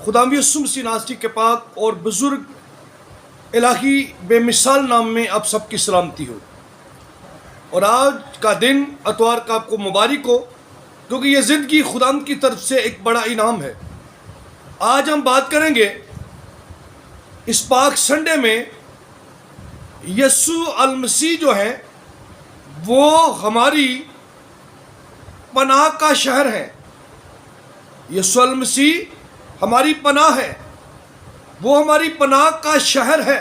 خداوند یسوع مسیح ناصری کے پاک اور بزرگ الہی بے مثال نام میں آپ سب کی سلامتی ہو۔ اور آج کا دن اتوار کا آپ کو مبارک ہو، کیونکہ یہ زندگی خداوند کی طرف سے ایک بڑا انعام ہے۔ آج ہم بات کریں گے اس پاک سنڈے میں یسوع المسیح جو ہیں وہ ہماری پناہ کا شہر ہے۔ یسوع المسیح ہماری پناہ ہے، وہ ہماری پناہ کا شہر ہے،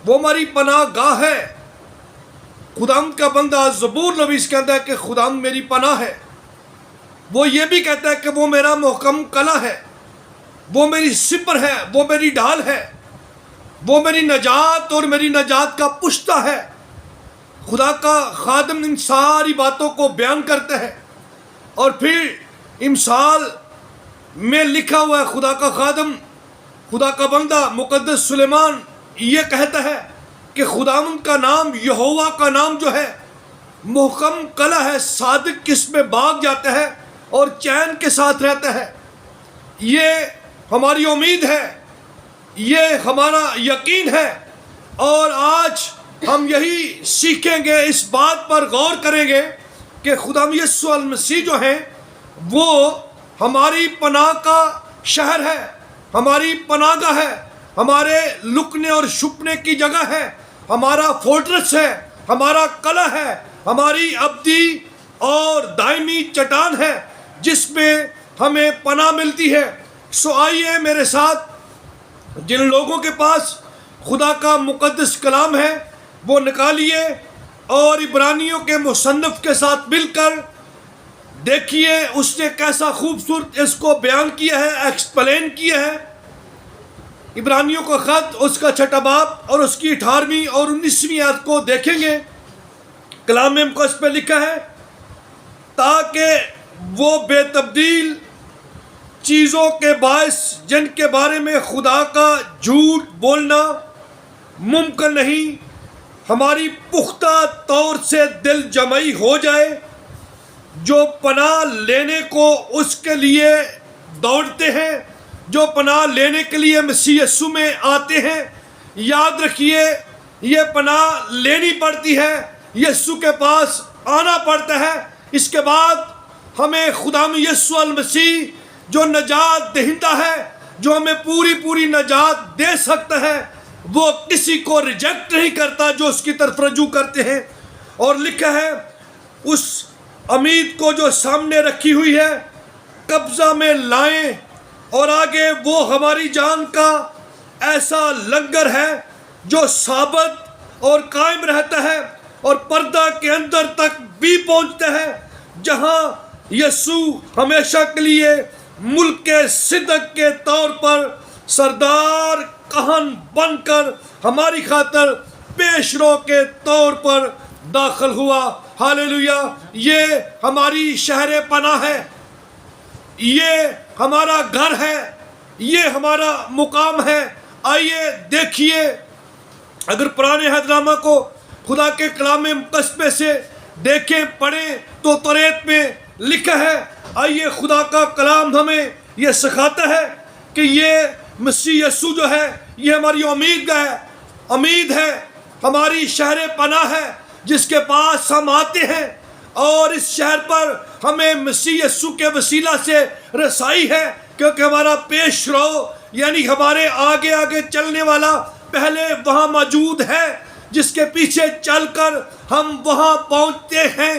وہ ہماری پناہ گاہ ہے۔ خداوند کا بندہ زبور نویس کہتا ہے کہ خداوند میری پناہ ہے۔ وہ یہ بھی کہتا ہے کہ وہ میرا محکم کلہ ہے، وہ میری سپر ہے، وہ میری ڈھال ہے، وہ میری نجات اور میری نجات کا پشتہ ہے۔ خدا کا خادم ان ساری باتوں کو بیان کرتا ہے، اور پھر امثال میں لکھا ہوا ہے خدا کا خادم، خدا کا بندہ مقدس سلیمان یہ کہتا ہے کہ خداوند کا نام، یہوہ کا نام جو ہے محکم کلہ ہے، صادق اس میں بھاگ جاتا ہے اور چین کے ساتھ رہتا ہے۔ یہ ہماری امید ہے، یہ ہمارا یقین ہے، اور آج ہم یہی سیکھیں گے، اس بات پر غور کریں گے کہ خداوند یسوع المسیح جو ہیں وہ ہماری پناہ کا شہر ہے، ہماری پناہ گاہ ہے، ہمارے لکنے اور چھپنے کی جگہ ہے، ہمارا فورٹریس ہے، ہمارا قلعہ ہے، ہماری ابدی اور دائمی چٹان ہے جس میں ہمیں پناہ ملتی ہے۔ سو آئیے میرے ساتھ، جن لوگوں کے پاس خدا کا مقدس کلام ہے وہ نکالیے اور عبرانیوں کے مصنف کے ساتھ مل کر دیکھیے اس نے کیسا خوبصورت اس کو بیان کیا ہے، ایکسپلین کیا ہے۔ عبرانیوں کا خط اس کا 6 باب اور اس کی 18ویں اور 19ویں آیت کو دیکھیں گے۔ کلام مقدس پہ لکھا ہے، تاکہ وہ بے تبدیل چیزوں کے باعث جن کے بارے میں خدا کا جھوٹ بولنا ممکن نہیں، ہماری پختہ طور سے دل جمعی ہو جائے، جو پناہ لینے کو اس کے لیے دوڑتے ہیں، جو پناہ لینے کے لیے مسیح یسوع میں آتے ہیں۔ یاد رکھیے یہ پناہ لینی پڑتی ہے، یسوع کے پاس آنا پڑتا ہے۔ اس کے بعد ہمیں خداوند یسوع المسیح جو نجات دہندہ ہے، جو ہمیں پوری نجات دے سکتا ہے، وہ کسی کو ریجیکٹ نہیں کرتا جو اس کی طرف رجوع کرتے ہیں۔ اور لکھا ہے اس امید کو جو سامنے رکھی ہوئی ہے قبضہ میں لائیں، اور آگے وہ ہماری جان کا ایسا لنگر ہے جو ثابت اور قائم رہتا ہے اور پردہ کے اندر تک بھی پہنچتا ہے، جہاں یسوع ہمیشہ کے لیے ملک صدق کے طور پر سردار کہن بن کر ہماری خاطر پیشرو کے طور پر داخل ہوا۔ ہاللیلویا! یہ ہماری شہر پناہ ہے، یہ ہمارا گھر ہے، یہ ہمارا مقام ہے۔ آئیے دیکھیے، اگر پرانے عہد نامہ کو خدا کے کلام مقدس میں سے دیکھیں پڑھیں تو توریت میں لکھا ہے۔ آئیے خدا کا کلام ہمیں یہ سکھاتا ہے کہ یہ مسیح یسوع جو ہے یہ ہماری امید ہے، ہماری شہر پناہ ہے جس کے پاس ہم آتے ہیں، اور اس شہر پر ہمیں مسیح یسوع کے وسیلہ سے رسائی ہے، کیونکہ ہمارا پیش رو یعنی ہمارے آگے چلنے والا پہلے وہاں موجود ہے، جس کے پیچھے چل کر ہم وہاں پہنچتے ہیں۔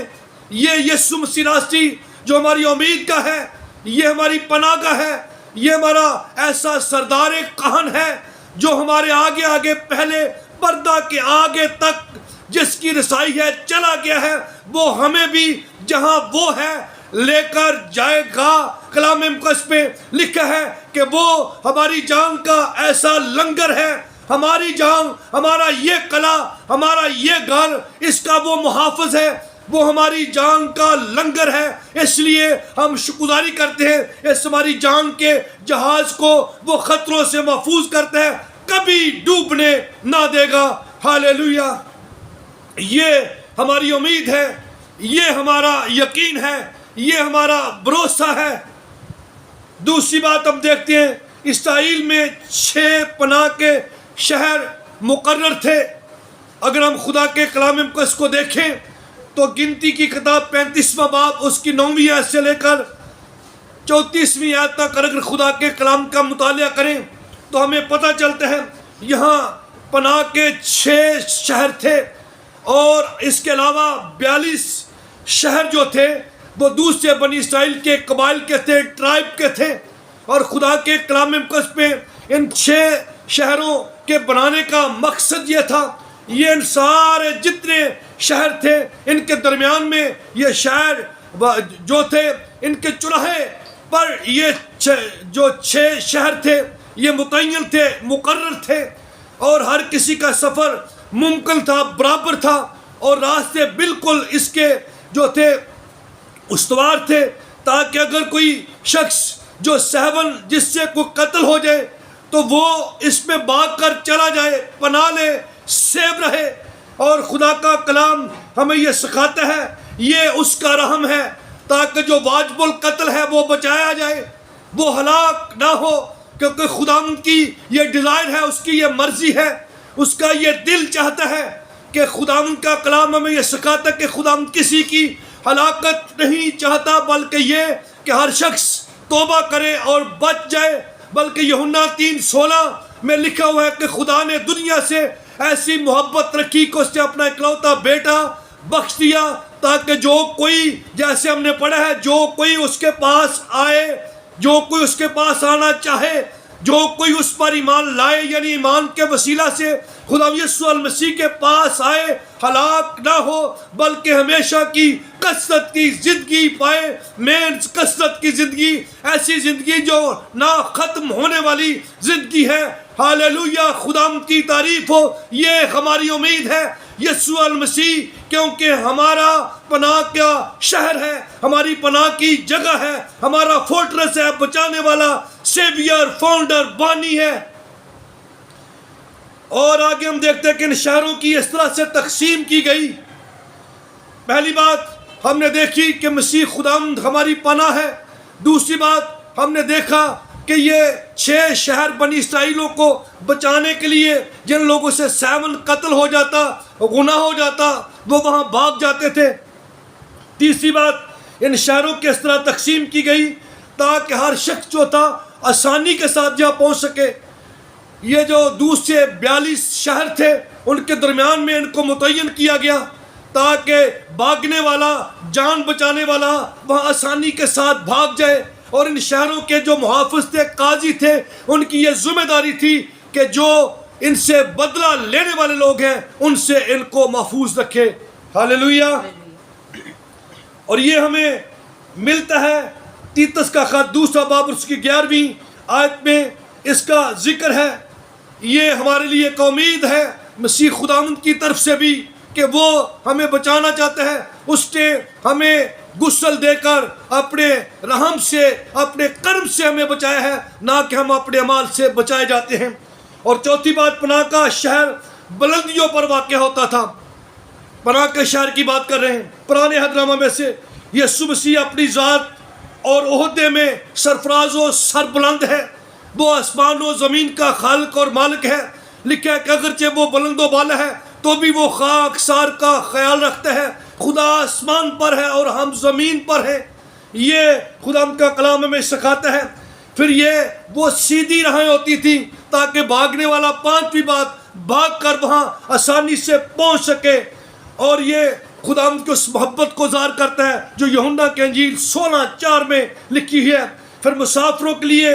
یہ یسوع مسیح ناصری جو ہماری امید کا ہے، یہ ہماری پناہ کا ہے، یہ ہمارا ایسا سردار کہن ہے جو ہمارے آگے پہلے پردہ کے آگے تک جس کی رسائی ہے چلا گیا ہے، وہ ہمیں بھی جہاں وہ ہے لے کر جائے گا۔ کلام مقدس میں لکھا ہے کہ وہ ہماری جان کا ایسا لنگر ہے، ہماری جان، ہمارا یہ قلعہ، ہمارا یہ گھر، اس کا وہ محافظ ہے، وہ ہماری جان کا لنگر ہے۔ اس لیے ہم شکرگزاری کرتے ہیں، اس ہماری جان کے جہاز کو وہ خطروں سے محفوظ کرتا ہے، کبھی ڈوبنے نہ دے گا۔ ہاللیلویا! یہ ہماری امید ہے، یہ ہمارا یقین ہے، یہ ہمارا بھروسہ ہے۔ دوسری بات ہم دیکھتے ہیں اسرائیل میں 6 پناہ کے شہر مقرر تھے۔ اگر ہم خدا کے کلام مقدس کو دیکھیں تو گنتی کی کتاب 35واں باب اس کی 9ویں آیت سے لے کر 34ویں آیت تک اگر خدا کے کلام کا مطالعہ کریں تو ہمیں پتہ چلتا ہے یہاں پناہ کے 6 شہر تھے، اور اس کے علاوہ 42 شہر جو تھے وہ دوسرے بنی اسرائیل کے قبائل کے تھے، ٹرائب کے تھے۔ اور خدا کے کلام مقدس میں ان 6 شہروں کے بنانے کا مقصد یہ تھا، یہ ان سارے جتنے شہر تھے ان کے درمیان میں یہ شہر جو تھے ان کے چراہے پر یہ جو 6 شہر تھے یہ متعین تھے، مقرر تھے، اور ہر کسی کا سفر ممکن تھا، برابر تھا، اور راستے بالکل اس کے جو تھے استوار تھے، تاکہ اگر کوئی شخص جو سہون جس سے کوئی قتل ہو جائے تو وہ اس میں بھاگ کر چلا جائے، پناہ لے، سیف رہے۔ اور خدا کا کلام ہمیں یہ سکھاتا ہے یہ اس کا رحم ہے تاکہ جو واجب القتل ہے وہ بچایا جائے، وہ ہلاک نہ ہو، کیونکہ خدا کی یہ ڈیزائر ہے، اس کی یہ مرضی ہے، اس کا یہ دل چاہتا ہے کہ خدا کا کلام ہمیں یہ سکھاتا ہے کہ خدا کسی کی ہلاکت نہیں چاہتا، بلکہ یہ کہ ہر شخص توبہ کرے اور بچ جائے۔ بلکہ یوحنا 3:16 میں لکھا ہوا ہے کہ خدا نے دنیا سے ایسی محبت رکھی کہ اس نے اپنا اکلوتا بیٹا بخش دیا، تاکہ جو کوئی، جیسے ہم نے پڑھا ہے، جو کوئی اس کے پاس آئے، جو کوئی اس کے پاس آنا چاہے، جو کوئی اس پر ایمان لائے، یعنی ایمان کے وسیلہ سے خدا یسوع المسیح کے پاس آئے، ہلاک نہ ہو بلکہ ہمیشہ کی کثرت کی زندگی پائے۔ مین کثرت کی زندگی، ایسی زندگی جو نہ ختم ہونے والی زندگی ہے۔ ہاللویا، خدا کی تعریف ہو، یہ ہماری امید ہے یسوع المسیح، کیونکہ ہمارا پناہ کا شہر ہے، ہماری پناہ کی جگہ ہے، ہمارا فورٹریس ہے، بچانے والا، سیویئر، فاؤنڈر، بانی ہے۔ اور آگے ہم دیکھتے ہیں کہ ان شہروں کی اس طرح سے تقسیم کی گئی۔ پہلی بات ہم نے دیکھی کہ مسیح خداوند ہماری پناہ ہے۔ دوسری بات ہم نے دیکھا کہ یہ 6 شہر بنی اسرائیلوں کو بچانے کے لیے جن لوگوں سے 7 قتل ہو جاتا، گناہ ہو جاتا، وہ وہاں بھاگ جاتے تھے۔ تیسری بات ان شہروں کی اس طرح تقسیم کی گئی تاکہ ہر شخص جو تھا آسانی کے ساتھ جہاں پہنچ سکے۔ یہ جو دوسرے 42 شہر تھے ان کے درمیان میں ان کو متعین کیا گیا تاکہ بھاگنے والا، جان بچانے والا وہاں آسانی کے ساتھ بھاگ جائے۔ اور ان شہروں کے جو محافظ تھے، قاضی تھے، ان کی یہ ذمہ داری تھی کہ جو ان سے بدلہ لینے والے لوگ ہیں ان سے ان کو محفوظ رکھے۔ ہاللویا۔ اور یہ ہمیں ملتا ہے تیتس کا خط 2 باب اس کی 11ویں آیت میں اس کا ذکر ہے۔ یہ ہمارے لیے ایک امید ہے مسیح خداوند کی طرف سے بھی کہ وہ ہمیں بچانا چاہتا ہے۔ اس نے ہمیں غسل دے کر اپنے رحم سے، اپنے کرم سے ہمیں بچایا ہے، نہ کہ ہم اپنے اعمال سے بچائے جاتے ہیں۔ اور چوتھی بات، پناہ کا شہر بلندیوں پر واقع ہوتا تھا۔ پناہ کے شہر کی بات کر رہے ہیں۔ پرانے عہد نامہ میں سے یسوع مسیح اپنی ذات اور عہدے میں سرفراز و سربلند ہے۔ وہ آسمان و زمین کا خالق اور مالک ہے۔ لکھا ہے کہ اگرچہ وہ بلند و بالا ہے تو بھی وہ خاک سار کا خیال رکھتا ہے۔ خدا آسمان پر ہے اور ہم زمین پر ہیں۔ یہ خدا کا کلام ہمیں سکھاتا ہے۔ پھر یہ وہ سیدھی راہیں ہوتی تھیں تاکہ بھاگنے والا 5ویں بات بھاگ کر وہاں آسانی سے پہنچ سکے۔ اور یہ خدا کی اس محبت کو ظاہر کرتا ہے جو یوحنا کی انجیل 16:4 میں لکھی ہے۔ پھر مسافروں کے لیے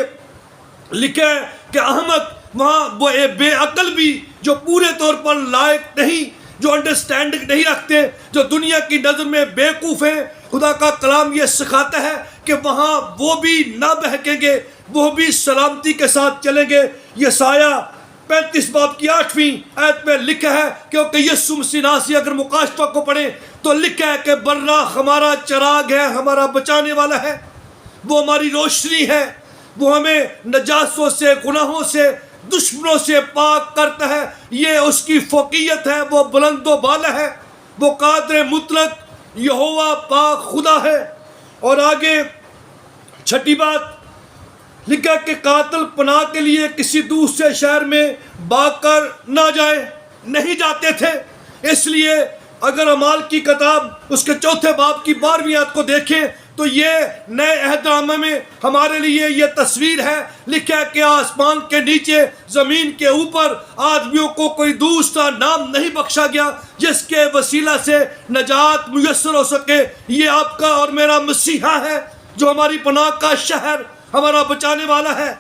لکھا ہے کہ احمق، وہاں وہ بے عقل بھی جو پورے طور پر لائق نہیں، جو انڈرسٹینڈنگ نہیں رکھتے، جو دنیا کی نظر میں بیوقوف ہیں، خدا کا کلام یہ سکھاتا ہے کہ وہاں وہ بھی نہ بہکیں گے، وہ بھی سلامتی کے ساتھ چلیں گے۔ یسایہ 35 باب کی 8ویں آیت میں لکھا ہے کیونکہ یسوع مسیح ناصری، اگر مکاشفہ کو پڑھیں تو لکھا ہے کہ براہ ہمارا چراغ ہے، ہمارا بچانے والا ہے، وہ ہماری روشنی ہے، وہ ہمیں نجاسوں سے، گناہوں سے، دشمنوں سے پاک کرتا ہے۔ یہ اس کی فوقیت ہے، وہ بلند و بالا ہے، وہ قادر مطلق یہوہ پاک خدا ہے۔ اور آگے چھٹی بات، لکھا کہ قاتل پناہ کے لیے کسی دوسرے شہر میں بھاگ کر نہ جائے، نہیں جاتے تھے۔ اس لیے اگر اعمال کی کتاب اس کے 4 باب کی 12ویں آیت کو دیکھیں تو یہ نئے عہد نامے میں ہمارے لیے یہ تصویر ہے۔ لکھا ہے کہ آسمان کے نیچے زمین کے اوپر آدمیوں کو کوئی دوسرا نام نہیں بخشا گیا جس کے وسیلہ سے نجات میسر ہو سکے۔ یہ آپ کا اور میرا مسیحا ہے جو ہماری پناہ کا شہر، ہمارا بچانے والا ہے۔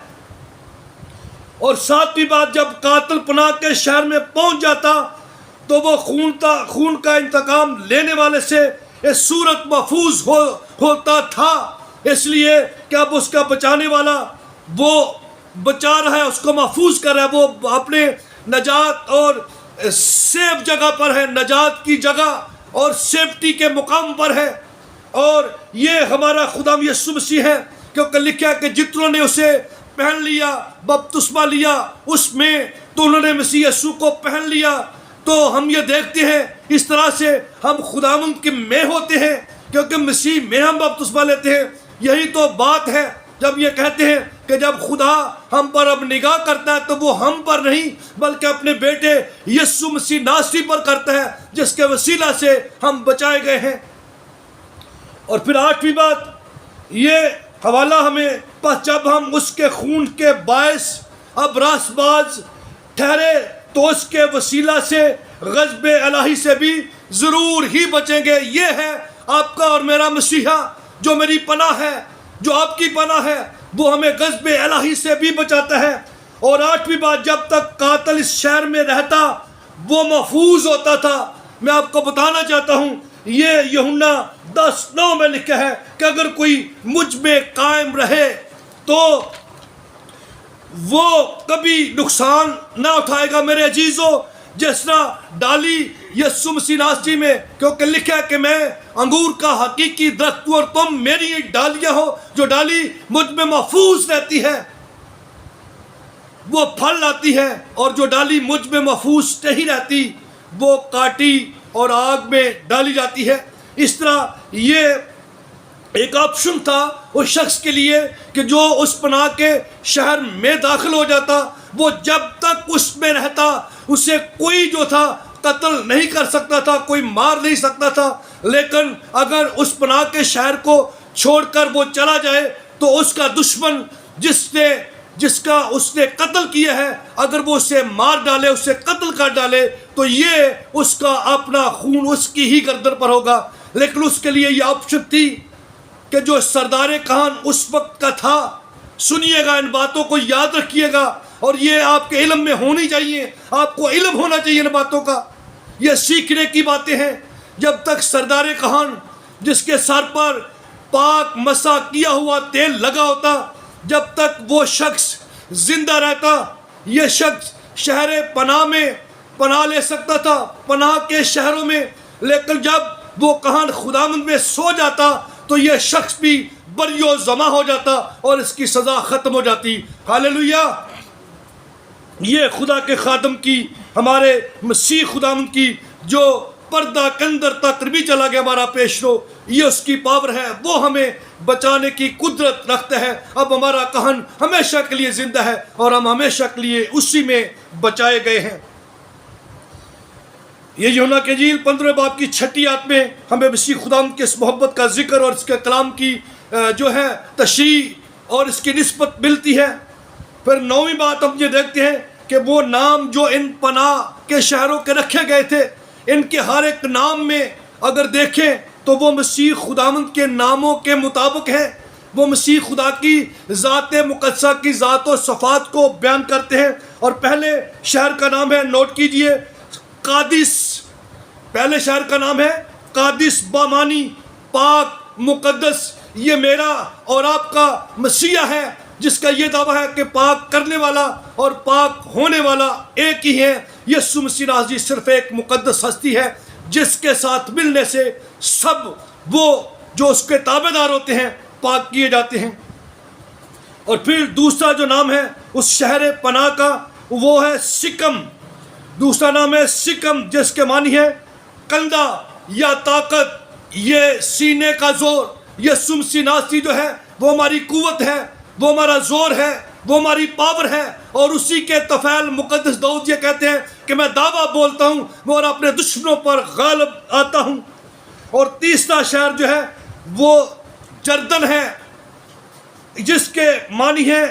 اور 7ویں بات، جب قاتل پناہ کے شہر میں پہنچ جاتا تو وہ خون کا انتقام لینے والے سے اس صورت محفوظ ہوتا تھا، اس لیے کہ اب اس کا بچانے والا وہ بچا رہا ہے، اس کو محفوظ کر رہا ہے، وہ اپنے نجات اور سیف جگہ پر ہے، نجات کی جگہ اور سیفٹی کے مقام پر ہے۔ اور یہ ہمارا خدا یسوع مسیح ہے، کیونکہ لکھا ہے کہ جتنوں نے اسے پہن لیا، بپتسمہ لیا، اس میں تو انہوں نے مسیح یسوع کو پہن لیا۔ تو ہم یہ دیکھتے ہیں اس طرح سے ہم خداوند کے میں ہوتے ہیں، کیونکہ مسیح میں ہم بپتسمہ لیتے ہیں۔ یہی تو بات ہے جب یہ کہتے ہیں کہ جب خدا ہم پر اب نگاہ کرتا ہے تو وہ ہم پر نہیں بلکہ اپنے بیٹے یسوع مسیح ناصری پر کرتا ہے، جس کے وسیلہ سے ہم بچائے گئے ہیں۔ اور پھر 8ویں بات، یہ حوالہ ہمیں پس جب ہم اس کے خون کے باعث اب راست باز ٹھہرے تو اس کے وسیلہ سے غضب الہی سے بھی ضرور ہی بچیں گے۔ یہ ہے آپ کا اور میرا مسیحا جو میری پناہ ہے، جو آپ کی پناہ ہے، وہ ہمیں غضب الہی سے بھی بچاتا ہے۔ اور 8ویں بات، جب تک قاتل اس شہر میں رہتا وہ محفوظ ہوتا تھا۔ میں آپ کو بتانا چاہتا ہوں، یہ یوحنا 10:9 میں لکھا ہے کہ اگر کوئی مجھ میں قائم رہے تو وہ کبھی نقصان نہ اٹھائے گا۔ میرے عزیزو، جس طرح ڈالی یسوع مسیح ناصری میں، کیونکہ لکھا ہے کہ میں انگور کا حقیقی درخت ہوں اور تم میری ڈالیاں ہو، جو ڈالی مجھ میں محفوظ رہتی ہے وہ پھل لاتی ہے، اور جو ڈالی مجھ میں محفوظ نہیں رہتی وہ کاٹی اور آگ میں ڈالی جاتی ہے۔ اس طرح یہ ایک آپشن تھا اس شخص کے لیے کہ جو اس پناہ کے شہر میں داخل ہو جاتا، وہ جب تک اس میں رہتا اسے کوئی جو تھا قتل نہیں کر سکتا تھا، کوئی مار نہیں سکتا تھا۔ لیکن اگر اس پناہ کے شہر کو چھوڑ کر وہ چلا جائے تو اس کا دشمن جس کا اس نے قتل کیا ہے، اگر وہ اسے مار ڈالے، اسے قتل کر ڈالے، تو یہ اس کا اپنا خون اس کی ہی گردن پر ہوگا۔ لیکن اس کے لیے یہ آپشن تھی کہ جو سردار کہان اس وقت کا تھا، سنیے گا، ان باتوں کو یاد رکھیے گا، اور یہ آپ کے علم میں ہونی چاہیے، آپ کو علم ہونا چاہیے ان باتوں کا۔ یہ سیکھنے کی باتیں ہیں۔ جب تک سردار کہان جس کے سر پر پاک مسح کیا ہوا تیل لگا ہوتا، جب تک وہ شخص زندہ رہتا، یہ شخص شہر پناہ میں پناہ لے سکتا تھا، پناہ کے شہروں میں۔ لیکن جب وہ کہان خداوند میں سو جاتا تو یہ شخص بھی بری و زماں ہو جاتا اور اس کی سزا ختم ہو جاتی۔ ہاللیلویہ! یہ خدا کے خادم کی، ہمارے مسیح خداوند کی جو پردہ کے اندر تک بھی چلا گیا ہمارا پیشرو، یہ اس کی پاور ہے، وہ ہمیں بچانے کی قدرت رکھتا ہے۔ اب ہمارا کہن ہمیشہ کے لیے زندہ ہے اور ہم ہمیشہ کے لیے اسی میں بچائے گئے ہیں۔ یہ یوحنا کی انجیل 15 باب کی 6 آیت میں ہمیں مسیح خداوند کے اس محبت کا ذکر اور اس کے کلام کی جو ہے تشریح اور اس کی نسبت ملتی ہے۔ پھر 9ویں بات ہم یہ دیکھتے ہیں کہ وہ نام جو ان پناہ کے شہروں کے رکھے گئے تھے، ان کے ہر ایک نام میں اگر دیکھیں تو وہ مسیح خداوند کے ناموں کے مطابق ہیں۔ وہ مسیح خدا کی ذات مقدسہ کی ذات و صفات کو بیان کرتے ہیں۔ اور پہلے شہر کا نام ہے، نوٹ کیجئے، قادس۔ پہلے شہر کا نام ہے قادس، بامانی پاک مقدس۔ یہ میرا اور آپ کا مسیح ہے جس کا یہ دعویٰ ہے کہ پاک کرنے والا اور پاک ہونے والا ایک ہی ہے۔ یسوع مسیح ناصری صرف ایک مقدس ہستی ہے جس کے ساتھ ملنے سے سب وہ جو اس کے تابع دار ہوتے ہیں پاک کیے جاتے ہیں۔ اور پھر دوسرا جو نام ہے اس شہر پناہ کا، وہ ہے سکم۔ دوسرا نام ہے سکم، جس کے معنی ہے کندھا یا طاقت، یہ سینے کا زور۔ یسوع مسیح ناصری جو ہے وہ ہماری قوت ہے، وہ ہمارا زور ہے، وہ ہماری پاور ہے، اور اسی کے طفیل مقدس داؤد یہ کہتے ہیں کہ میں دعویٰ بولتا ہوں اور اپنے دشمنوں پر غالب آتا ہوں۔ اور تیسرا شہر جو ہے وہ جردن ہے، جس کے معنی ہے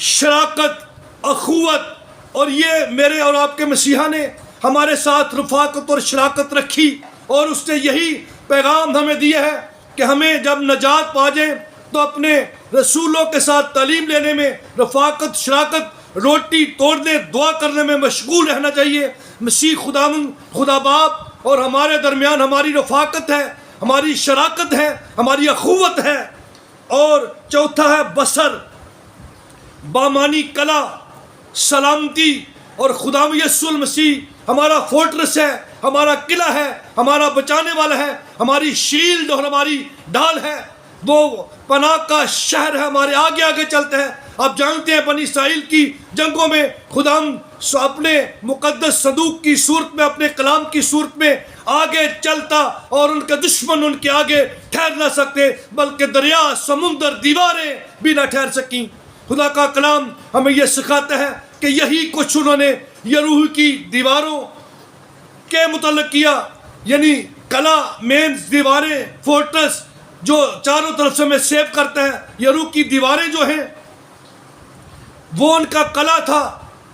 شراکت، اخوت، اور یہ میرے اور آپ کے مسیحا نے ہمارے ساتھ رفاقت اور شراکت رکھی، اور اس نے یہی پیغام ہمیں دیا ہے کہ ہمیں جب نجات پا جائیں تو اپنے رسولوں کے ساتھ تعلیم لینے میں رفاقت، شراکت، روٹی توڑنے، دعا کرنے میں مشغول رہنا چاہیے۔ مسیح خدا باپ اور ہمارے درمیان ہماری رفاقت ہے، ہماری شراکت ہے، ہماری اخوت ہے۔ اور چوتھا ہے بصر، بامانی کلا، سلامتی، اور خدا یسوع المسیح ہمارا فورٹرس ہے، ہمارا قلعہ ہے، ہمارا بچانے والا ہے، ہماری شیلڈ اور ہماری ڈھال ہے، وہ پناہ کا شہر ہے، ہمارے آگے آگے چلتے ہیں۔ آپ جانتے ہیں بنی اسرائیل کی جنگوں میں خدا اپنے مقدس صندوق کی صورت میں، اپنے کلام کی صورت میں آگے چلتا، اور ان کے دشمن ان کے آگے ٹھہر نہ سکتے، بلکہ دریا، سمندر، دیواریں بھی نہ ٹھہر سکیں۔ خدا کا کلام ہمیں یہ سکھاتا ہے کہ یہی کچھ انہوں نے یریحو کی دیواروں کے متعلق کیا، یعنی قلعہ، مینز، دیواریں، فورٹرس جو چاروں طرف سے ہمیں سیو کرتا ہے۔ یریحو کی دیواریں جو ہیں وہ ان کا قلعہ تھا،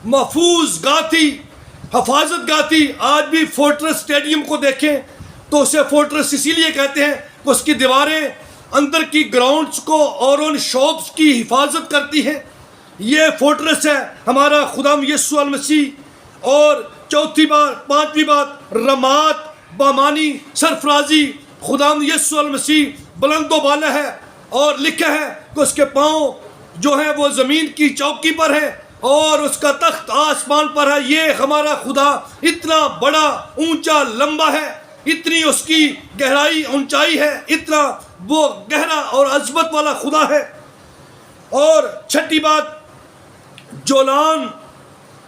محفوظ گاہ تھی، حفاظت گاہ تھی۔ آج بھی فورٹرس اسٹیڈیم کو دیکھیں تو اسے فورٹرس اسی لیے کہتے ہیں کہ اس کی دیواریں اندر کی گراؤنڈز کو اور ان شاپس کی حفاظت کرتی ہیں۔ یہ فورٹرس ہے ہمارا خدا یسوع المسیح۔ اور پانچویں بات، رمات، بامانی، سرفرازی۔ خدا یسوع المسیح بلند و بالا ہے، اور لکھا ہے کہ اس کے پاؤں جو ہیں وہ زمین کی چوکی پر ہیں اور اس کا تخت آسمان پر ہے۔ یہ ہمارا خدا اتنا بڑا، اونچا، لمبا ہے، اتنی اس کی گہرائی، اونچائی ہے، اتنا وہ گہرا اور عظمت والا خدا ہے۔ اور چھٹی بات، جولان،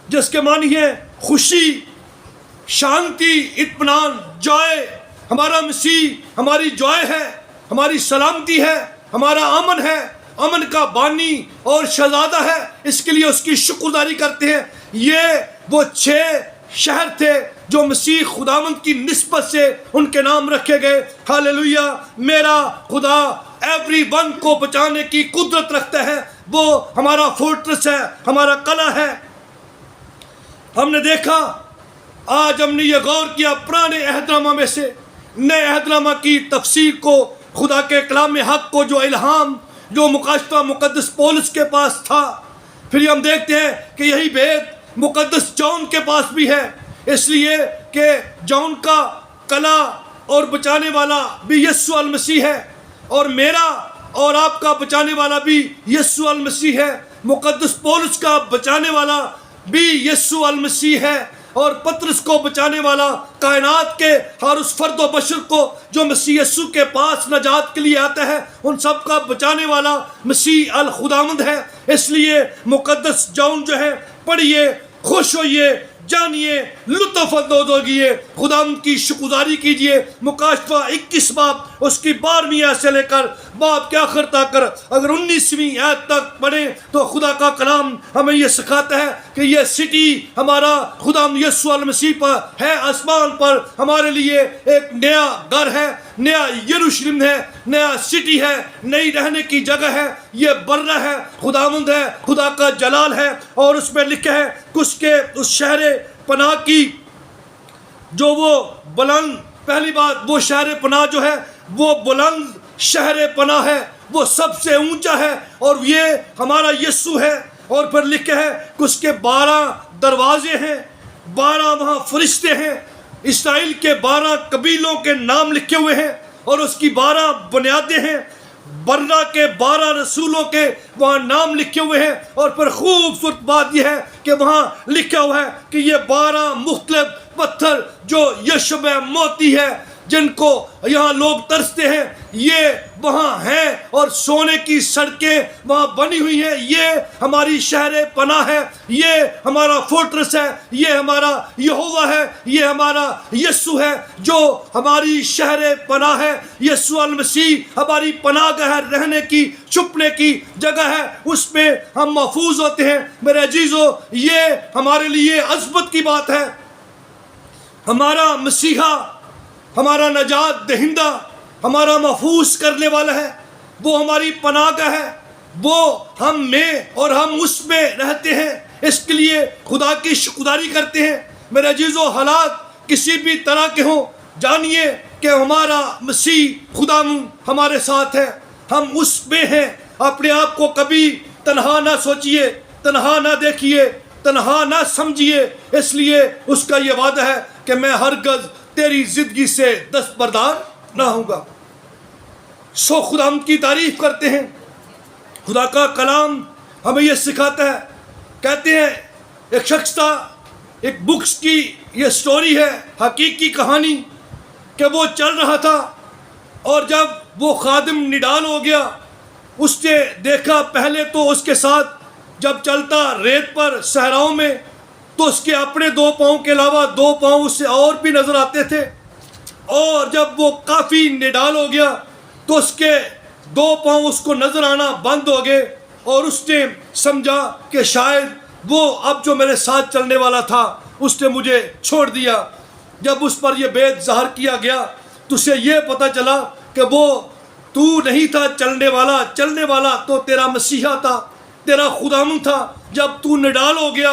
جس کے معنی ہے خوشی، شانتی، اطمینان، جوائے۔ ہمارا مسیح ہماری جوائے ہے، ہماری سلامتی ہے، ہمارا امن ہے، امن کا بانی اور شہزادہ ہے۔ اس کے لیے اس کی شکرداری کرتے ہیں۔ یہ وہ 6 شہر تھے جو مسیح خداوند کی نسبت سے ان کے نام رکھے گئے۔ ہاللویا! میرا خدا ایوری ون کو بچانے کی قدرت رکھتا ہے، وہ ہمارا فورٹرس ہے، ہمارا قلعہ ہے۔ ہم نے دیکھا، آج ہم نے یہ غور کیا پرانے عہد نامہ میں سے نئے عہد نامہ کی تفسیر کو، خدا کے کلام حق کو، جو الہام، جو مکاشفہ مقدس پولس کے پاس تھا۔ پھر ہم دیکھتے ہیں کہ یہی بھید مقدس جون کے پاس بھی ہے، اس لیے کہ جون کا قلعہ اور بچانے والا بھی یسوع المسیح ہے، اور میرا اور آپ کا بچانے والا بھی یسوع المسیح ہے۔ مقدس پولس کا بچانے والا بھی یسوع المسیح ہے، اور پطرس کو بچانے والا کائنات کے ہر اس فرد و بشر کو جو مسیح یسوع کے پاس نجات کے لیے آتا ہے، ان سب کا بچانے والا مسیح الخداوند ہے۔ اس لیے مقدس جون جو ہے پڑھیے، خوش ہوئیے، جانیے، لطف اندوز ہوگیے، خدا کی شکرگزاری کیجیے۔ مکاشفہ 21 باب اس کی 12ویں آیت سے لے کر باب کے آخر تک اگر 19ویں آیت تک پڑھیں تو خدا کا کلام ہمیں یہ سکھاتا ہے کہ یہ سٹی ہمارا خدا یسوع المسیح پر ہے، آسمان پر ہمارے لیے ایک نیا گھر ہے، نیا یروشلم ہے، نیا سٹی ہے، نئی رہنے کی جگہ ہے۔ یہ برہ ہے، خداوند ہے، خدا کا جلال ہے۔ اور اس میں لکھا ہے کہ اس شہر پناہ کی جو وہ بلند، پہلی بات وہ شہر پناہ جو ہے وہ بلند شہر پناہ ہے، وہ سب سے اونچا ہے، اور یہ ہمارا یسوع ہے۔ اور پھر لکھا ہے کہ اس کے 12 دروازے ہیں، 12 وہاں فرشتے ہیں، اسرائیل کے 12 قبیلوں کے نام لکھے ہوئے ہیں، اور اس کی 12 بنیادیں ہیں، برہ کے 12 رسولوں کے وہاں نام لکھے ہوئے ہیں۔ اور پھر خوبصورت بات یہ ہے کہ وہاں لکھا ہوا ہے کہ یہ 12 مختلف پتھر جو یشب موتی ہے، جن کو یہاں لوگ ترستے ہیں یہ وہاں ہیں، اور سونے کی سڑکیں وہاں بنی ہوئی ہیں. یہ ہماری شہر پناہ ہے، یہ ہمارا فورٹرس ہے، یہ ہمارا یہوہ ہے، یہ ہمارا یسوع ہے جو ہماری شہر پناہ ہے. یسوع المسیح ہماری پناہ گاہ ہے، رہنے کی چھپنے کی جگہ ہے، اس میں ہم محفوظ ہوتے ہیں. میرے عزیزو، یہ ہمارے لیے عظمت کی بات ہے. ہمارا مسیحا، ہمارا نجات دہندہ، ہمارا محفوظ کرنے والا ہے، وہ ہماری پناہ گاہ ہے، وہ ہم میں اور ہم اس میں رہتے ہیں. اس کے لیے خدا کی شکرداری کرتے ہیں. میرے عزیزو، حالات کسی بھی طرح کے ہوں، جانیے کہ ہمارا مسیح خدا ہمارے ساتھ ہے، ہم اس میں ہیں. اپنے آپ کو کبھی تنہا نہ سوچئے، تنہا نہ دیکھیے، تنہا نہ سمجھیے. اس لیے اس کا یہ وعدہ ہے کہ میں ہرگز تیری زندگی سے دستبردار نہ ہوں گا. سو خدا ہم کی تعریف کرتے ہیں. خدا کا کلام ہمیں یہ سکھاتا ہے. کہتے ہیں ایک شخص تھا، ایک بکس کی یہ سٹوری ہے، حقیقی کہانی، کہ وہ چل رہا تھا اور جب وہ خادم نڈال ہو گیا، اس نے دیکھا پہلے تو اس کے ساتھ جب چلتا ریت پر صحراؤں میں تو اس کے اپنے 2 پاؤں کے علاوہ 2 پاؤں اس سے اور بھی نظر آتے تھے. اور جب وہ کافی نڈال ہو گیا تو اس کے 2 پاؤں اس کو نظر آنا بند ہو گئے، اور اس نے سمجھا کہ شاید وہ اب جو میرے ساتھ چلنے والا تھا اس نے مجھے چھوڑ دیا. جب اس پر یہ بیت ظاہر کیا گیا تو اسے یہ پتہ چلا کہ وہ تو نہیں تھا چلنے والا تو تیرا مسیحا تھا، تیرا خداوند تھا. جب تو نڈال ہو گیا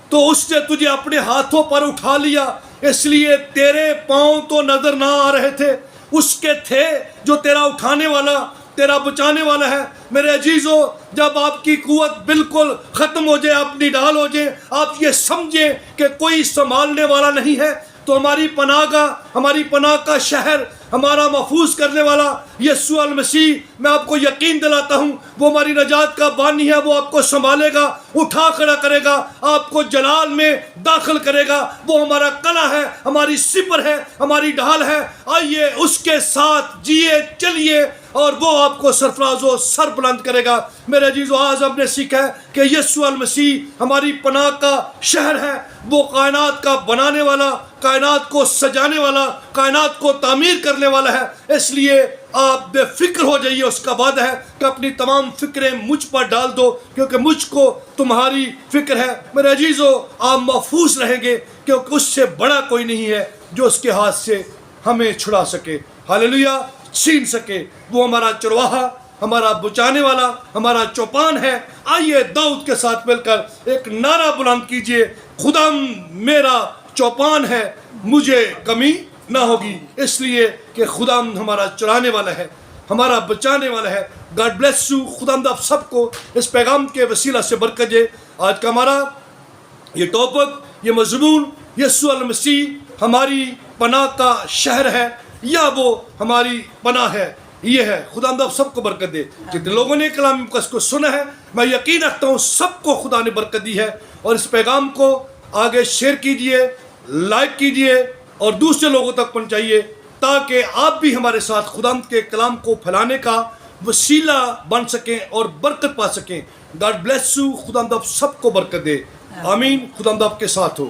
تو اس نے تجھے اپنے ہاتھوں پر اٹھا لیا، اس لیے تیرے پاؤں تو نظر نہ آ رہے تھے، اس کے تھے جو تیرا اٹھانے والا، تیرا بچانے والا ہے. میرے عزیزو، جب آپ کی قوت بالکل ختم ہو جائے، آپ نڈال ہو جائے، آپ یہ سمجھیں کہ کوئی سنبھالنے والا نہیں ہے، تو ہماری پناہ گاہ، ہماری پناہ کا شہر، ہمارا محفوظ کرنے والا یسوع المسیح، میں آپ کو یقین دلاتا ہوں وہ ہماری نجات کا بانی ہے. وہ آپ کو سنبھالے گا، اٹھا کھڑا کرے گا، آپ کو جلال میں داخل کرے گا. وہ ہمارا قلعہ ہے، ہماری سپر ہے، ہماری ڈھال ہے. آئیے اس کے ساتھ جیے چلیے اور وہ آپ کو سرفراز و سر بلند کرے گا. میرے عزیزو، آج ہم نے سیکھا ہے کہ یسوع المسیح ہماری پناہ کا شہر ہے. وہ کائنات کا بنانے والا، کائنات کو سجانے والا، کائنات کو تعمیر کرنے والا ہے. اس لیے آپ بے فکر ہو جائیے. اس کا وعدہ ہے کہ اپنی تمام فکریں مجھ پر ڈال دو کیونکہ مجھ کو تمہاری فکر ہے. میرے عزیزو، آپ محفوظ رہیں گے کیونکہ اس سے بڑا کوئی نہیں ہے جو اس کے ہاتھ سے ہمیں چھڑا سکے، ہاللیلویا، چھین سکے. وہ ہمارا چرواہا، ہمارا بچانے والا، ہمارا چوپان ہے. آئیے داؤد کے ساتھ مل کر ایک نعرہ بلند کیجئے، خدا میرا چوپان ہے، مجھے کمی نہ ہوگی. اس لیے کہ خدا ہمارا چرانے والا ہے، ہمارا بچانے والا ہے. God bless you. خدا آپ سب کو اس پیغام کے وسیلہ سے برکت دے. آج کا ہمارا یہ ٹاپک، یہ مضمون، یسوع المسیح ہماری پناہ کا شہر ہے یا وہ ہماری پناہ ہے، یہ ہے. خدا آپ سب کو برکت دے. جتنے لوگوں نے کلام مقدس کو سنا ہے، میں یقین رکھتا ہوں سب کو خدا نے برکت دی ہے. اور اس پیغام کو آگے شیئر کیجئے، لائک کیجئے اور دوسرے لوگوں تک پہنچائیے تاکہ آپ بھی ہمارے ساتھ خدا کے کلام کو پھیلانے کا وسیلہ بن سکیں اور برکت پا سکیں. God bless you. خدا آپ سب کو برکت دے. آمین. خدا آپ کے ساتھ ہو.